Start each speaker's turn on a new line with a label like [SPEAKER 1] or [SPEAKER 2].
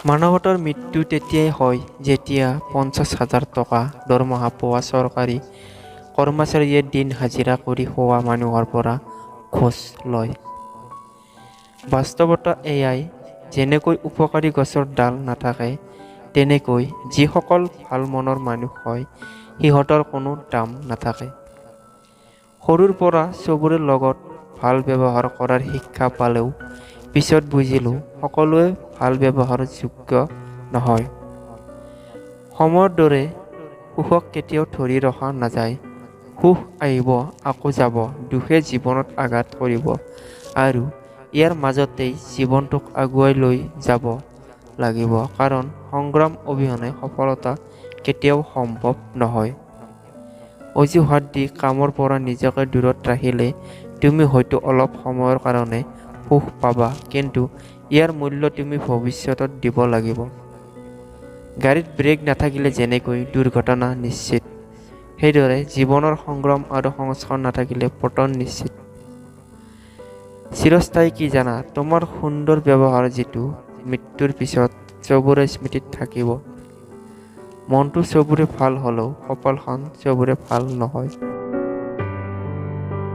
[SPEAKER 1] মানৱতাৰ মৃত্যু তেতিয়াই হয় যেতিয়া 50,000 টকা দৰমহা পোৱা চৰকাৰী কৰ্মচাৰীয়ে দিন হাজিৰা কৰি খোৱা মানুহৰ পৰা ঘোচ লয়। বাস্তৱতা এয়াই, যেনেকৈ উপকাৰী গছৰ ডাল নাথাকে, তেনেকৈ যিসকল ভাল মনৰ মানুহ হয় সিহঁতৰ কোনো দাম নাথাকে। সৰুৰ পৰা চবৰে লগত ভাল ব্যৱহাৰ কৰাৰ শিক্ষা পালেও পিছত বুজিলোঁ সকলোৱে ভাল ব্যৱহাৰৰ যোগ্য নহয়। সময়ৰ দৰে সুখক কেতিয়াও ধৰি ৰখা নাযায়। সুখ আহিব আকৌ যাব, দুখে জীৱনত আঘাত কৰিব আৰু ইয়াৰ মাজতেই জীৱনটোক আগুৱাই লৈ যাব লাগিব, কাৰণ সংগ্ৰাম অবিহনে সফলতা কেতিয়াও সম্ভৱ নহয়। অজুহাত দি কামৰ পৰা নিজকে দূৰত ৰাখিলে তুমি হয়তো অলপ সময়ৰ কাৰণে সুখ পাবা, কিন্তু ইয়াৰ মূল্য তুমি ভৱিষ্যতত দিব লাগিব। গাড়ীত ব্ৰেক নাথাকিলে যেনেকৈ দুৰ্ঘটনা নিশ্চিত, সেইদৰে জীৱনৰ সংগ্ৰাম আৰু সংস্কাৰ নাথাকিলে পতন নিশ্চিত। চিৰস্থায়ী কি জানা? তোমাৰ সুন্দৰ ব্যৱহাৰ, যিটো মৃত্যুৰ পিছত চবৰে স্মৃতিত থাকিব। মনটো চবৰে ভাল হ'লেও কপালখন চবৰে ভাল নহয়।